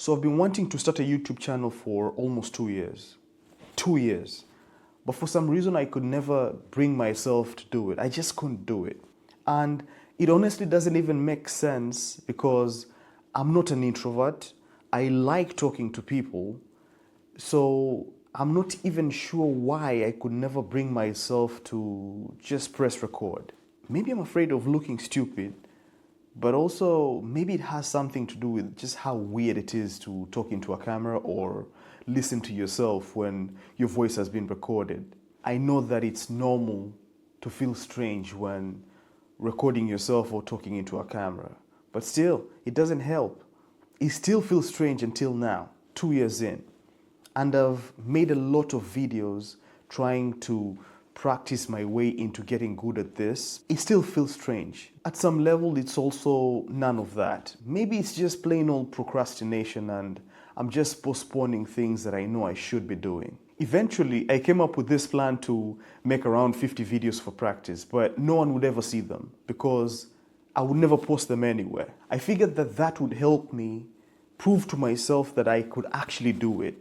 So I've been wanting to start a YouTube channel for almost 2 years. 2 years. But for some reason, I could never bring myself to do it. I just couldn't do it. And it honestly doesn't even make sense because I'm not an introvert. I like talking to people. So I'm not even sure why I could never bring myself to just press record. Maybe I'm afraid of looking stupid, but also maybe it has something to do with just how weird it is to talk into a camera or listen to yourself when your voice has been recorded. I know that it's normal to feel strange when recording yourself or talking into a camera, but still, it doesn't help. It still feels strange until now, 2 years in. And I've made a lot of videos trying to practice my way into getting good at this. It still feels strange. At some level, it's also none of that. Maybe it's just plain old procrastination and I'm just postponing things that I know I should be doing. Eventually, I came up with this plan to make around 50 videos for practice, but no one would ever see them because I would never post them anywhere. I figured that that would help me prove to myself that I could actually do it.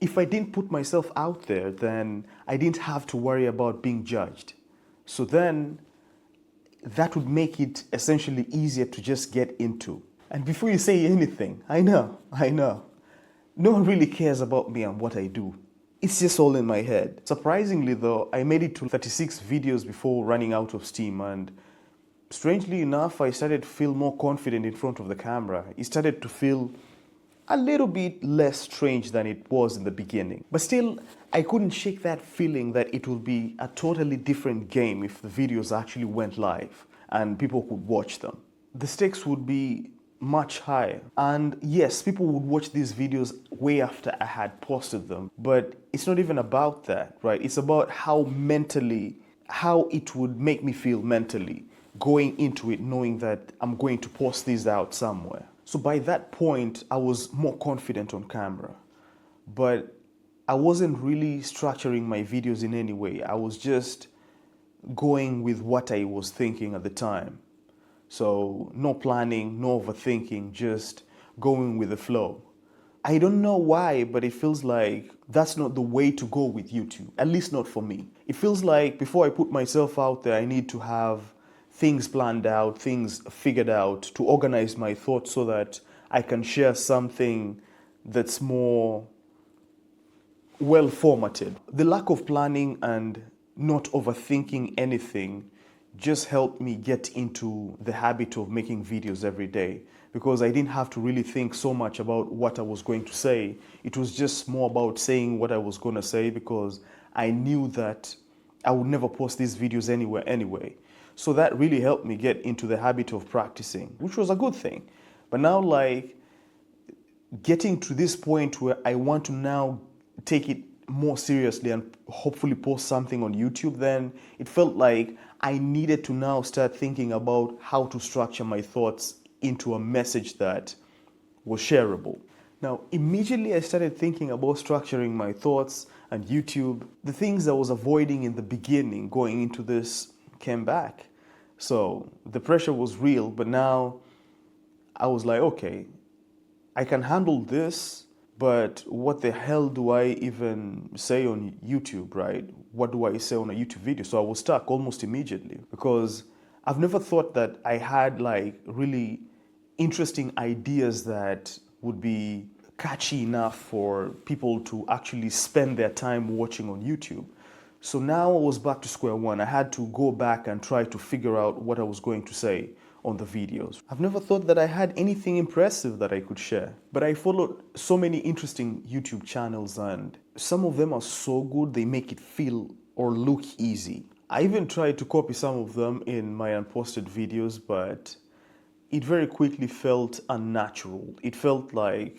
If I didn't put myself out there, then I didn't have to worry about being judged. So then that would make it essentially easier to just get into. And before you say anything, I know, no one really cares about me and what I do. It's just all in my head. Surprisingly though, I made it to 36 videos before running out of steam, and strangely enough, I started to feel more confident in front of the camera. It started to feel a little bit less strange than it was in the beginning. But still, I couldn't shake that feeling that it would be a totally different game if the videos actually went live and people could watch them. The stakes would be much higher. And yes, people would watch these videos way after I had posted them. But it's not even about that, right? It's about how it would make me feel mentally going into it, knowing that I'm going to post these out somewhere. So by that point, I was more confident on camera, but I wasn't really structuring my videos in any way. I was just going with what I was thinking at the time. So no planning, no overthinking, just going with the flow. I don't know why, but it feels like that's not the way to go with YouTube, at least not for me. It feels like before I put myself out there, I need to have things planned out, things figured out to organize my thoughts so that I can share something that's more well formatted. The lack of planning and not overthinking anything just helped me get into the habit of making videos every day because I didn't have to really think so much about what I was going to say. It was just more about saying what I was going to say because I knew that I would never post these videos anywhere anyway. So that really helped me get into the habit of practicing, which was a good thing. But now, like, getting to this point where I want to now take it more seriously and hopefully post something on YouTube, then it felt like I needed to now start thinking about how to structure my thoughts into a message that was shareable. Now, immediately I started thinking about structuring my thoughts and YouTube. The things I was avoiding in the beginning going into this came back. So the pressure was real, but now I was like, okay, I can handle this, but what the hell do I even say on YouTube, right? What do I say on a YouTube video? So I was stuck almost immediately because I've never thought that I had like really interesting ideas that would be catchy enough for people to actually spend their time watching on YouTube. So now I was back to square one. I had to go back and try to figure out what I was going to say on the videos. I've never thought that I had anything impressive that I could share, but I followed so many interesting YouTube channels and some of them are so good they make it feel or look easy. I even tried to copy some of them in my unposted videos, but it very quickly felt unnatural. It felt like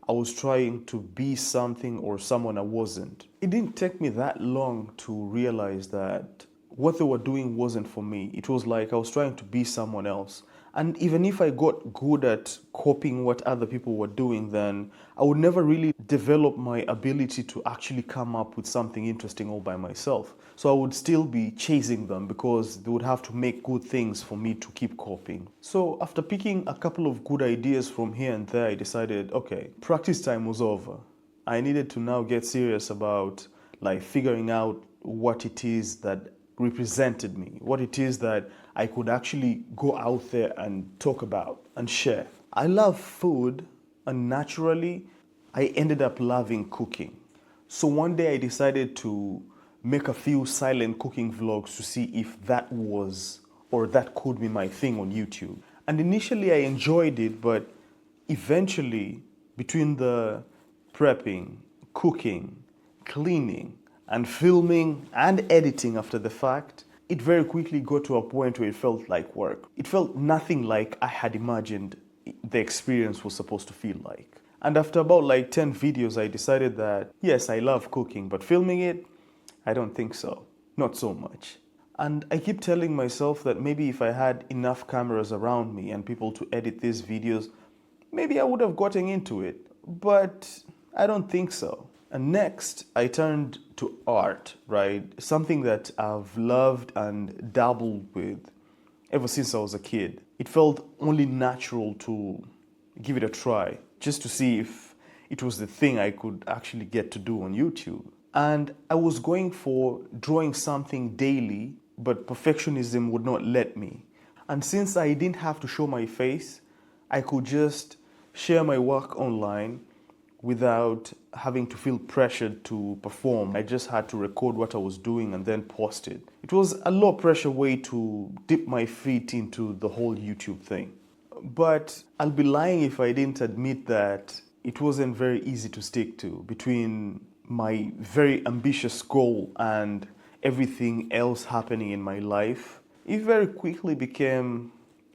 I was trying to be something or someone I wasn't. It didn't take me that long to realize that what they were doing wasn't for me. It was like I was trying to be someone else And even if I got good at copying what other people were doing, then I would never really develop my ability to actually come up with something interesting all by myself. So I would still be chasing them because they would have to make good things for me to keep copying. So after picking a couple of good ideas from here and there, I decided, okay, practice time was over. I needed to now get serious about like figuring out what it is that represented me, what it is that I could actually go out there and talk about and share. I love food, and naturally, I ended up loving cooking. So one day I decided to make a few silent cooking vlogs to see if that was or that could be my thing on YouTube. And initially I enjoyed it, but eventually, between the prepping, cooking, cleaning, and filming and editing after the fact, it very quickly got to a point where it felt like work. It felt nothing like I had imagined the experience was supposed to feel like. And after about like 10 videos, I decided that yes, I love cooking, but filming it, I don't think so. Not so much. And I keep telling myself that maybe if I had enough cameras around me and people to edit these videos, maybe I would have gotten into it. But I don't think so. And next, I turned to art, right? Something that I've loved and dabbled with ever since I was a kid. It felt only natural to give it a try, just to see if it was the thing I could actually get to do on YouTube. And I was going for drawing something daily, but perfectionism would not let me. And since I didn't have to show my face, I could just share my work online without having to feel pressured to perform. I just had to record what I was doing and then post it. It was a low pressure way to dip my feet into the whole YouTube thing. But I'll be lying if I didn't admit that it wasn't very easy to stick to between my very ambitious goal and everything else happening in my life. It very quickly became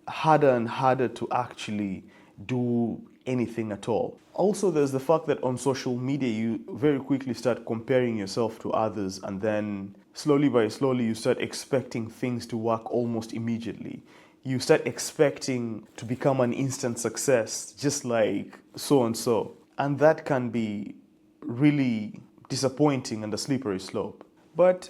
harder and harder to actually do anything at all. Also, there's the fact that on social media, you very quickly start comparing yourself to others, and then slowly by slowly, you start expecting things to work almost immediately. You start expecting to become an instant success, just like so and so. And that can be really disappointing and a slippery slope. But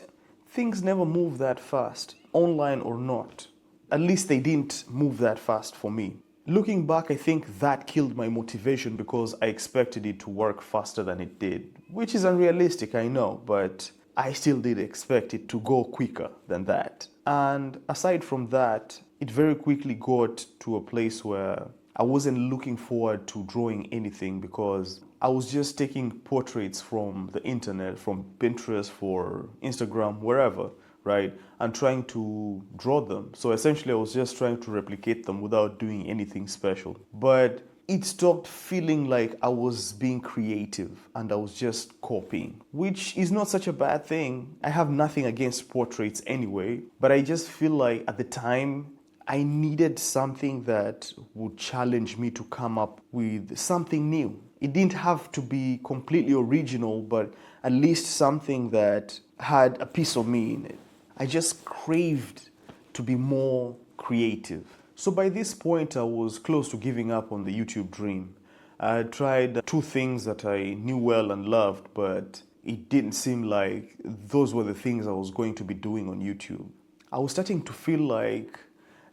things never move that fast, online or not. At least they didn't move that fast for me. Looking back, I think that killed my motivation because I expected it to work faster than it did, which is unrealistic, I know, but I still did expect it to go quicker than that. And aside from that, it very quickly got to a place where I wasn't looking forward to drawing anything because I was just taking portraits from the internet, from Pinterest, for Instagram, wherever, right? And trying to draw them. So essentially, I was just trying to replicate them without doing anything special. But it stopped feeling like I was being creative and I was just copying, which is not such a bad thing. I have nothing against portraits anyway, but I just feel like at the time, I needed something that would challenge me to come up with something new. It didn't have to be completely original, but at least something that had a piece of me in it. I just craved to be more creative. So by this point, I was close to giving up on the YouTube dream. I had tried two things that I knew well and loved, but it didn't seem like those were the things I was going to be doing on YouTube. I was starting to feel like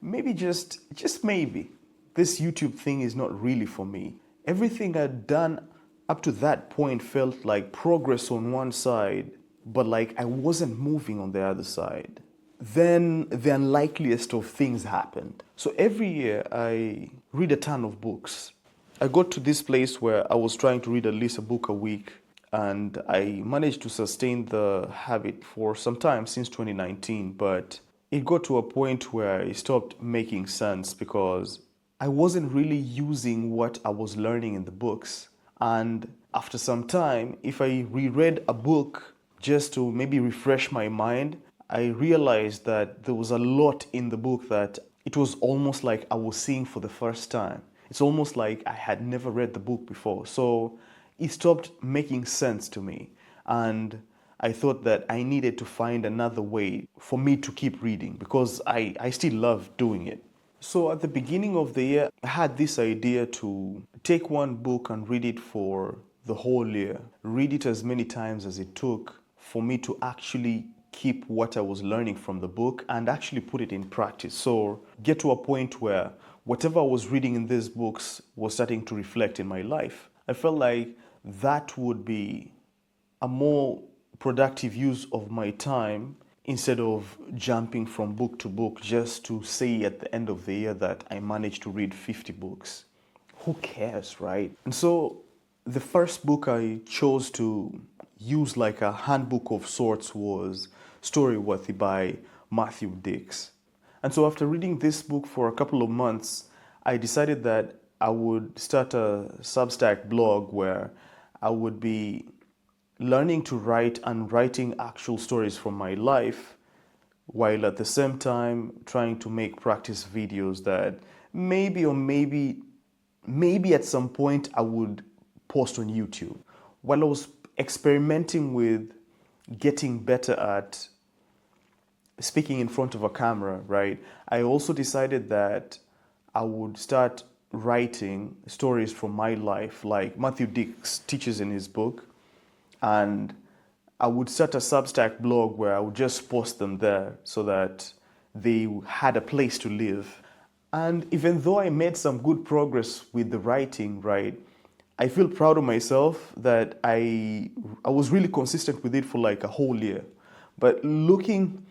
maybe just maybe, this YouTube thing is not really for me. Everything I'd done up to that point felt like progress on one side, but like I wasn't moving on the other side. Then the unlikeliest of things happened. So every year I read a ton of books. I got to this place where I was trying to read at least a book a week, and I managed to sustain the habit for some time since 2019, but it got to a point where it stopped making sense because I wasn't really using what I was learning in the books. And after some time, if I reread a book just to maybe refresh my mind, I realized that there was a lot in the book that it was almost like I was seeing for the first time. It's almost like I had never read the book before. So it stopped making sense to me. And I thought that I needed to find another way for me to keep reading because I still love doing it. So at the beginning of the year, I had this idea to take one book and read it for the whole year. Read it as many times as it took for me to actually keep what I was learning from the book and actually put it in practice. So get to a point where whatever I was reading in these books was starting to reflect in my life. I felt like that would be a more productive use of my time instead of jumping from book to book just to say at the end of the year that I managed to read 50 books. Who cares, right? And so the first book I chose to use like a handbook of sorts was Storyworthy by Matthew Dix. And so after reading this book for a couple of months, I decided that I would start a Substack blog where I would be learning to write and writing actual stories from my life while at the same time trying to make practice videos that maybe at some point I would post on YouTube. While I was experimenting with getting better at speaking in front of a camera, right, I also decided that I would start writing stories from my life, like Matthew Dix teaches in his book. And I would start a Substack blog where I would just post them there so that they had a place to live. And even though I made some good progress with the writing, right, I feel proud of myself that I was really consistent with it for like a whole year. But looking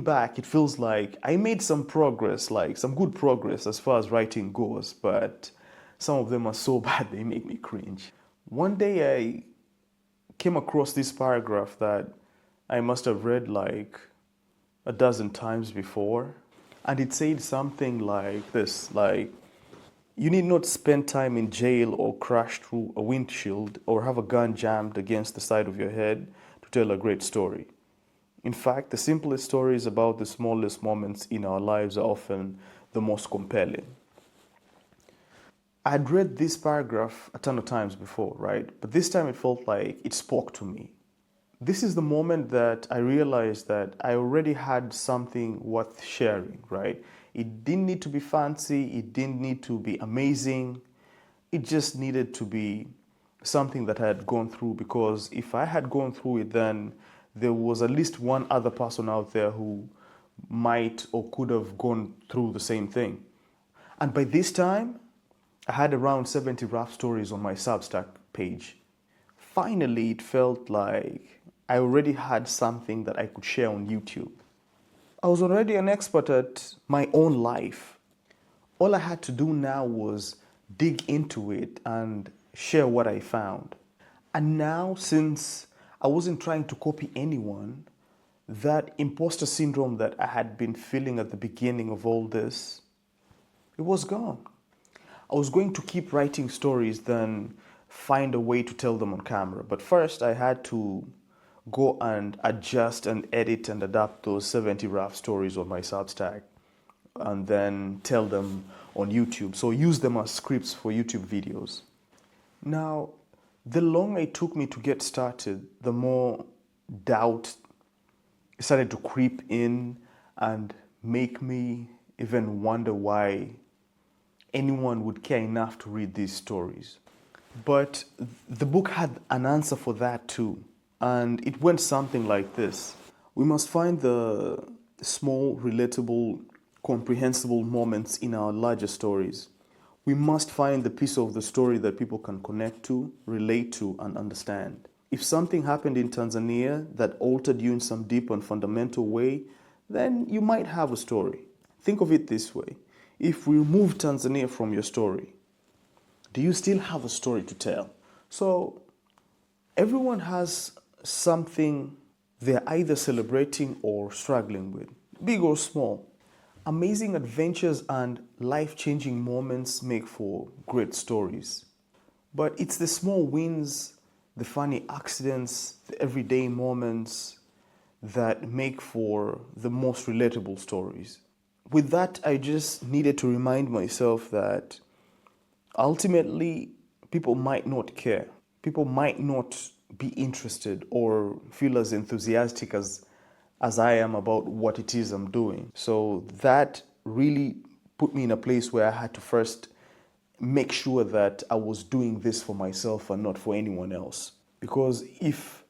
back, it feels like I made some progress, like some good progress as far as writing goes, but some of them are so bad they make me cringe. One day I came across this paragraph that I must have read like a dozen times before. And it said something like this, like, you need not spend time in jail or crash through a windshield or have a gun jammed against the side of your head to tell a great story. In fact, the simplest stories about the smallest moments in our lives are often the most compelling. I'd read this paragraph a ton of times before, right? But this time it felt like it spoke to me. This is the moment that I realized that I already had something worth sharing, right? It didn't need to be fancy, it didn't need to be amazing. It just needed to be something that I had gone through, because if I had gone through it, then there was at least one other person out there who might or could have gone through the same thing. And by this time, I had around 70 rap stories on my Substack page. Finally, it felt like I already had something that I could share on YouTube. I was already an expert at my own life. All I had to do now was dig into it and share what I found. And now, since I wasn't trying to copy anyone, that imposter syndrome that I had been feeling at the beginning of all this, it was gone. I was going to keep writing stories, then find a way to tell them on camera. But first, I had to go and adjust and edit and adapt those 70 rough stories on my Substack and then tell them on YouTube. So use them as scripts for YouTube videos. Now, the longer it took me to get started, the more doubt started to creep in and make me even wonder why anyone would care enough to read these stories. But the book had an answer for that too. And it went something like this. We must find the small, relatable, comprehensible moments in our larger stories. We must find the piece of the story that people can connect to, relate to, and understand. If something happened in Tanzania that altered you in some deep and fundamental way, then you might have a story. Think of it this way. If we remove Tanzania from your story, do you still have a story to tell? So everyone has something they're either celebrating or struggling with, big or small. Amazing adventures and life-changing moments make for great stories. But it's the small wins, the funny accidents, the everyday moments that make for the most relatable stories. With that, I just needed to remind myself that ultimately, people might not care. People might not be interested or feel as enthusiastic as I am about what it is I'm doing. So that really put me in a place where I had to first make sure that I was doing this for myself and not for anyone else. Because if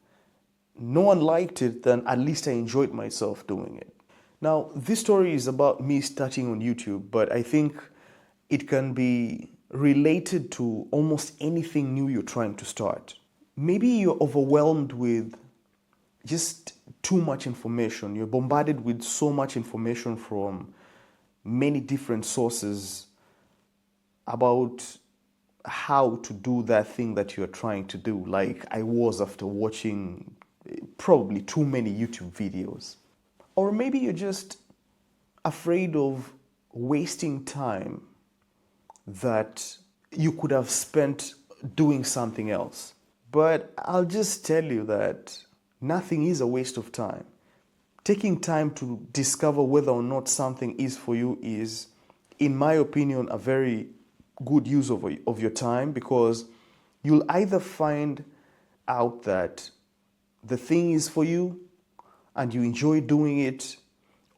no one liked it, then at least I enjoyed myself doing it. Now, this story is about me starting on YouTube, but I think it can be related to almost anything new you're trying to start. Maybe you're overwhelmed with just too much information. You're bombarded with so much information from many different sources about how to do that thing that you're trying to do, like I was after watching probably too many YouTube videos. Or maybe you're just afraid of wasting time that you could have spent doing something else. But I'll just tell you that nothing is a waste of time. Taking time to discover whether or not something is for you is, in my opinion, a very good use of your time, because you'll either find out that the thing is for you and you enjoy doing it,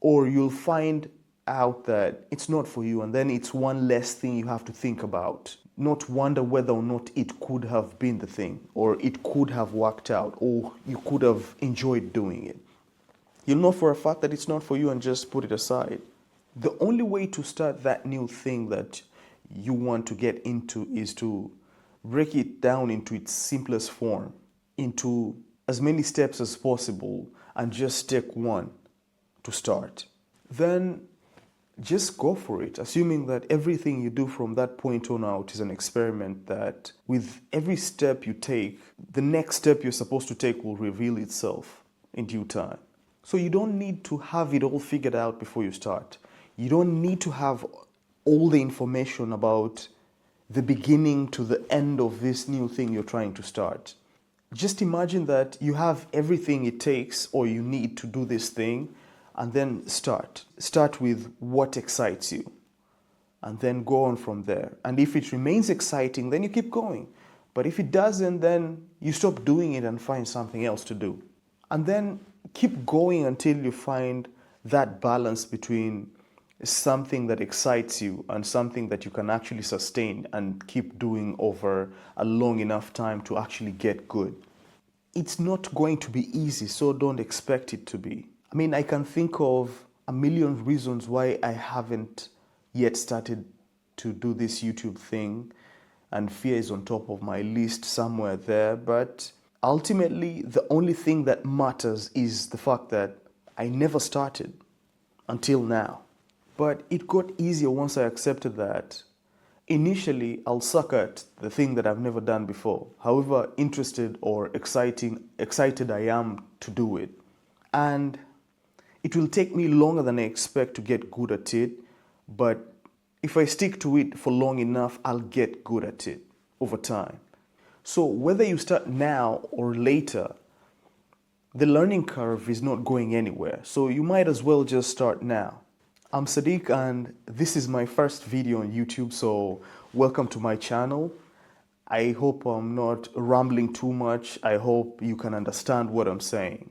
or you'll find out that it's not for you, and then it's one less thing you have to think about, not wonder whether or not it could have been the thing, or it could have worked out, or you could have enjoyed doing it. You'll know for a fact that it's not for you and just put it aside. The only way to start that new thing that you want to get into is to break it down into its simplest form, into as many steps as possible, and just take one to start. Then just go for it, assuming that everything you do from that point on out is an experiment, that with every step you take, the next step you're supposed to take will reveal itself in due time. So you don't need to have it all figured out before you start. You don't need to have all the information about the beginning to the end of this new thing you're trying to start. Just imagine that you have everything it takes or you need to do this thing, and then start. Start with what excites you, and then go on from there. And if it remains exciting, then you keep going. But if it doesn't, then you stop doing it and find something else to do. And then keep going until you find that balance between something that excites you and something that you can actually sustain and keep doing over a long enough time to actually get good. It's not going to be easy, so don't expect it to be. I mean, I can think of a million reasons why I haven't yet started to do this YouTube thing, and fear is on top of my list somewhere there. But ultimately, the only thing that matters is the fact that I never started until now. But it got easier once I accepted that initially I'll suck at the thing that I've never done before, however interested or excited I am to do it. And it will take me longer than I expect to get good at it, but if I stick to it for long enough, I'll get good at it over time. So whether you start now or later, the learning curve is not going anywhere. So you might as well just start now. I'm Sadiq, and this is my first video on YouTube, so welcome to my channel. I hope I'm not rambling too much. I hope you can understand what I'm saying.